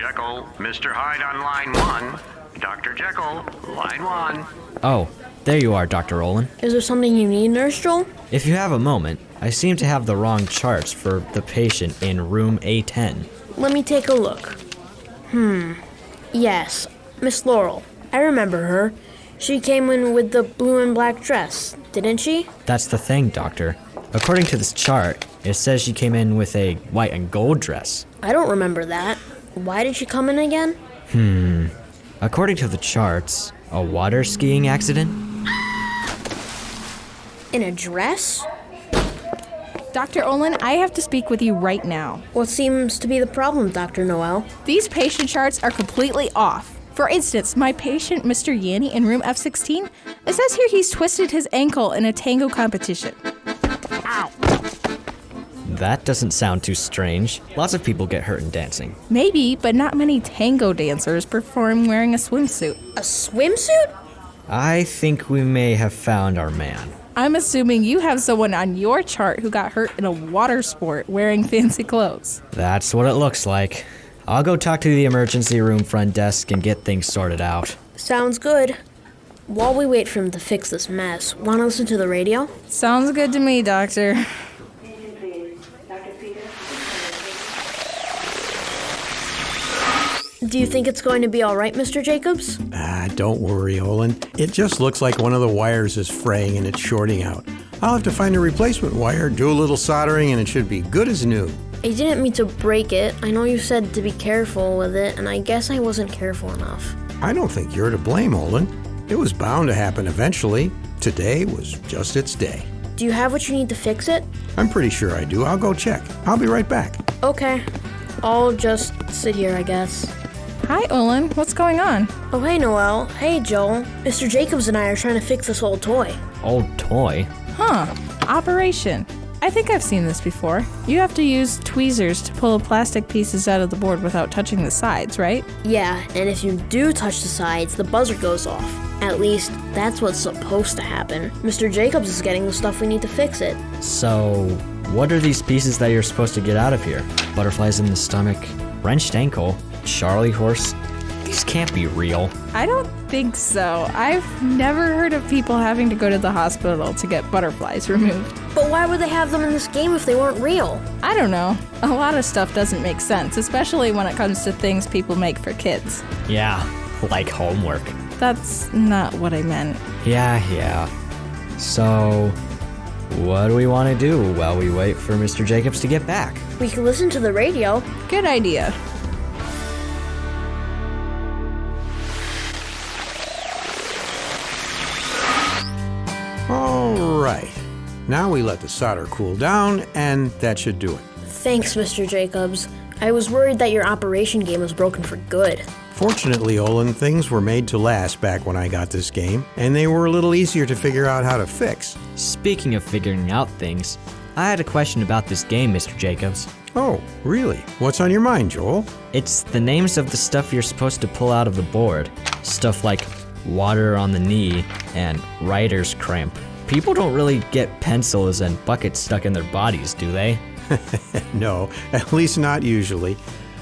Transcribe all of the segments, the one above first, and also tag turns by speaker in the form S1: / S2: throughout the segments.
S1: Jekyll, Mr. Hyde on line 1. Dr. Jekyll, line 1.
S2: Oh, there you are, Dr. Olan.
S3: Is there something you need, Nurse Joel?
S2: If you have a moment, I seem to have the wrong charts for the patient in room A10.
S3: Let me take a look. Yes, Miss Laurel. I remember her. She came in with the blue and black dress, didn't she?
S2: That's the thing, Doctor. According to this chart, it says she came in with a white and gold dress.
S3: I don't remember that. Why did she come in again?
S2: According to the charts, a water skiing accident?
S3: In a dress?
S4: Dr. Olan, I have to speak with you right now.
S3: What seems to be the problem, Dr. Noel?
S4: These patient charts are completely off. For instance, my patient, Mr. Yanni, in room F16, it says here he's twisted his ankle in a tango competition. Ow!
S2: That doesn't sound too strange. Lots of people get hurt in dancing.
S4: Maybe, but not many tango dancers perform wearing a swimsuit.
S3: A swimsuit?
S2: I think we may have found our man.
S4: I'm assuming you have someone on your chart who got hurt in a water sport wearing fancy clothes.
S2: That's what it looks like. I'll go talk to the emergency room front desk and get things sorted out.
S3: Sounds good. While we wait for him to fix this mess, want to listen to the radio?
S4: Sounds good to me, Doctor.
S3: Do you think it's going to be all right, Mr. Jacobs?
S5: Don't worry, Olan. It just looks like one of the wires is fraying and it's shorting out. I'll have to find a replacement wire, do a little soldering, and it should be good as new.
S3: I didn't mean to break it. I know you said to be careful with it, and I guess I wasn't careful enough.
S5: I don't think you're to blame, Olan. It was bound to happen eventually. Today was just its day.
S3: Do you have what you need to fix it?
S5: I'm pretty sure I do. I'll go check. I'll be right back.
S3: Okay. I'll just sit here, I guess.
S4: Hi, Olan. What's going on?
S3: Oh, hey, Noel. Hey, Joel. Mr. Jacobs and I are trying to fix this old toy.
S2: Old toy?
S4: Huh. Operation. I think I've seen this before. You have to use tweezers to pull plastic pieces out of the board without touching the sides, right?
S3: Yeah, and if you do touch the sides, the buzzer goes off. At least, that's what's supposed to happen. Mr. Jacobs is getting the stuff we need to fix it.
S2: So, what are these pieces that you're supposed to get out of here? Butterflies in the stomach, wrenched ankle, Charlie horse? These can't be real.
S4: I don't think so. I've never heard of people having to go to the hospital to get butterflies removed.
S3: But why would they have them in this game if they weren't real?
S4: I don't know. A lot of stuff doesn't make sense, especially when it comes to things people make for kids.
S2: Yeah, like homework.
S4: That's not what I meant.
S2: Yeah. So, what do we want to do while we wait for Mr. Jacobs to get back?
S3: We can listen to the radio.
S4: Good idea.
S5: All right. Now we let the solder cool down, and that should do it.
S3: Thanks, Mr. Jacobs. I was worried that your operation game was broken for good.
S5: Fortunately, Olan, things were made to last back when I got this game, and they were a little easier to figure out how to fix.
S2: Speaking of figuring out things, I had a question about this game, Mr. Jacobs.
S5: Oh, really? What's on your mind, Joel?
S2: It's the names of the stuff you're supposed to pull out of the board. Stuff like water on the knee and writer's cramp. People don't really get pencils and buckets stuck in their bodies, do they?
S5: No, at least not usually.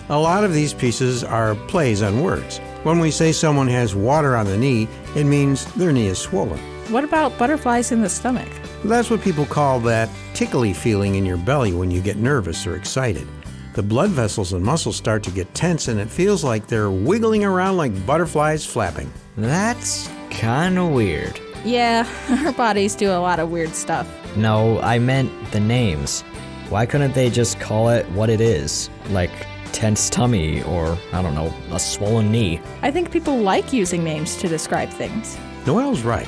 S5: A lot of these pieces are plays on words. When we say someone has water on the knee, it means their knee is swollen.
S4: What about butterflies in the stomach?
S5: That's what people call that tickly feeling in your belly when you get nervous or excited. The blood vessels and muscles start to get tense and it feels like they're wiggling around like butterflies flapping.
S2: That's kinda weird.
S4: Yeah, our bodies do a lot of weird stuff.
S2: No, I meant the names. Why couldn't they just call it what it is? Like tense tummy or, I don't know, a swollen knee.
S4: I think people like using names to describe things.
S5: Noel's right.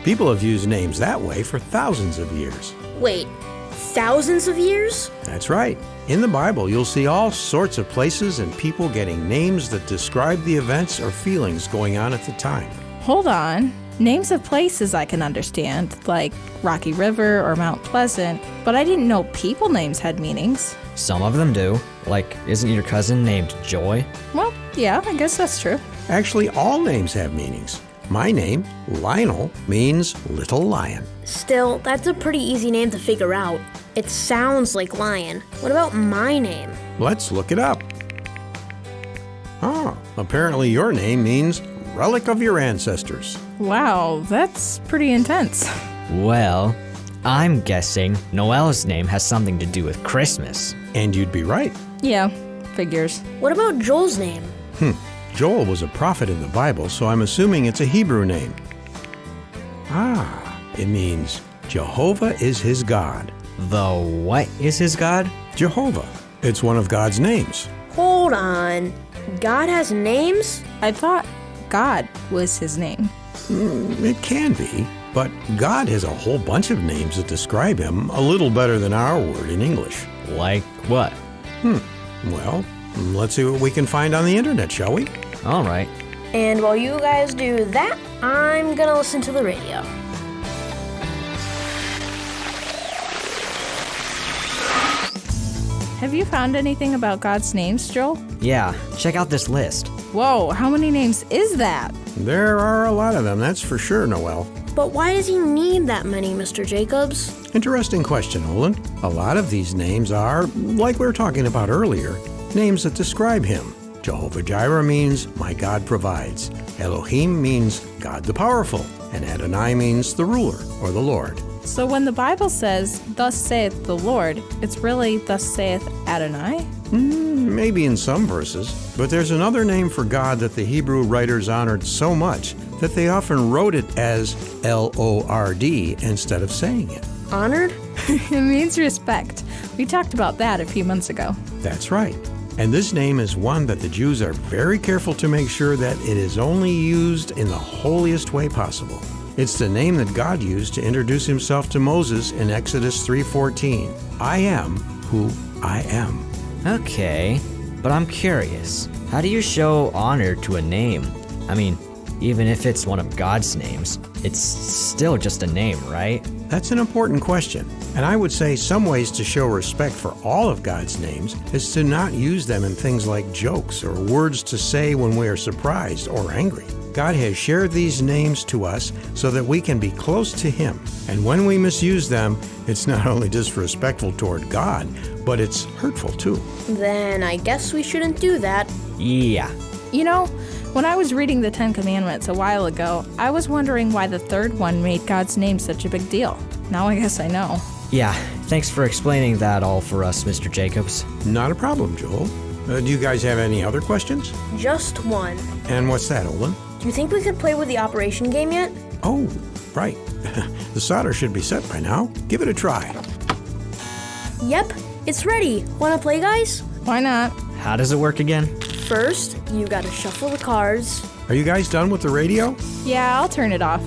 S5: People have used names that way for thousands of years.
S3: Wait, thousands of years?
S5: That's right. In the Bible, you'll see all sorts of places and people getting names that describe the events or feelings going on at the time.
S4: Hold on. Names of places I can understand, like Rocky River or Mount Pleasant, but I didn't know people names had meanings.
S2: Some of them do. Like, isn't your cousin named Joy?
S4: Well, yeah, I guess that's true.
S5: Actually, all names have meanings. My name, Lionel, means little lion.
S3: Still, that's a pretty easy name to figure out. It sounds like lion. What about my name?
S5: Let's look it up. Oh, apparently your name means relic of your ancestors.
S4: Wow, that's pretty intense.
S2: Well, I'm guessing Noel's name has something to do with Christmas.
S5: And you'd be right.
S4: Yeah, figures.
S3: What about Joel's name?
S5: Joel was a prophet in the Bible, so I'm assuming it's a Hebrew name. It means Jehovah is his God.
S2: The what is his god?
S5: Jehovah. It's one of God's names.
S3: Hold on. God has names?
S4: I thought God was his name.
S5: It can be, but God has a whole bunch of names that describe him a little better than our word in English.
S2: Like what?
S5: Well, let's see what we can find on the internet, shall we?
S2: All right.
S3: And while you guys do that, I'm gonna listen to the radio.
S4: Have you found anything about God's names, Joel?
S2: Yeah, check out this list.
S4: Whoa, how many names is that?
S5: There are a lot of them, that's for sure, Noel.
S3: But why does he need that many, Mr. Jacobs?
S5: Interesting question, Olan. A lot of these names are, like we were talking about earlier, names that describe him. Jehovah Jireh means, my God provides. Elohim means, God the powerful. And Adonai means the ruler, or the Lord.
S4: So when the Bible says, thus saith the Lord, it's really thus saith Adonai?
S5: Maybe in some verses, but there's another name for God that the Hebrew writers honored so much that they often wrote it as L-O-R-D instead of saying it.
S3: Honored?
S4: It means respect. We talked about that a few months ago.
S5: That's right. And this name is one that the Jews are very careful to make sure that it is only used in the holiest way possible. It's the name that God used to introduce himself to Moses in Exodus 3:14. I am who I am.
S2: Okay, but I'm curious. How do you show honor to a name? I mean, even if it's one of God's names, it's still just a name, right?
S5: That's an important question, and I would say some ways to show respect for all of God's names is to not use them in things like jokes or words to say when we are surprised or angry. God has shared these names to us so that we can be close to Him. And when we misuse them, it's not only disrespectful toward God, but it's hurtful too.
S3: Then I guess we shouldn't do that.
S2: Yeah.
S4: You know, when I was reading the Ten Commandments a while ago, I was wondering why the third one made God's name such a big deal. Now I guess I know.
S2: Yeah, thanks for explaining that all for us, Mr. Jacobs.
S5: Not a problem, Joel. Do you guys have any other questions?
S3: Just one.
S5: And what's that, Olan?
S3: Do you think we could play with the operation game yet?
S5: Oh, right. The solder should be set by now. Give it a try.
S3: Yep, it's ready. Wanna play, guys?
S4: Why not?
S2: How does it work again?
S3: First, you gotta shuffle the cards.
S5: Are you guys done with the radio?
S4: Yeah, I'll turn it off.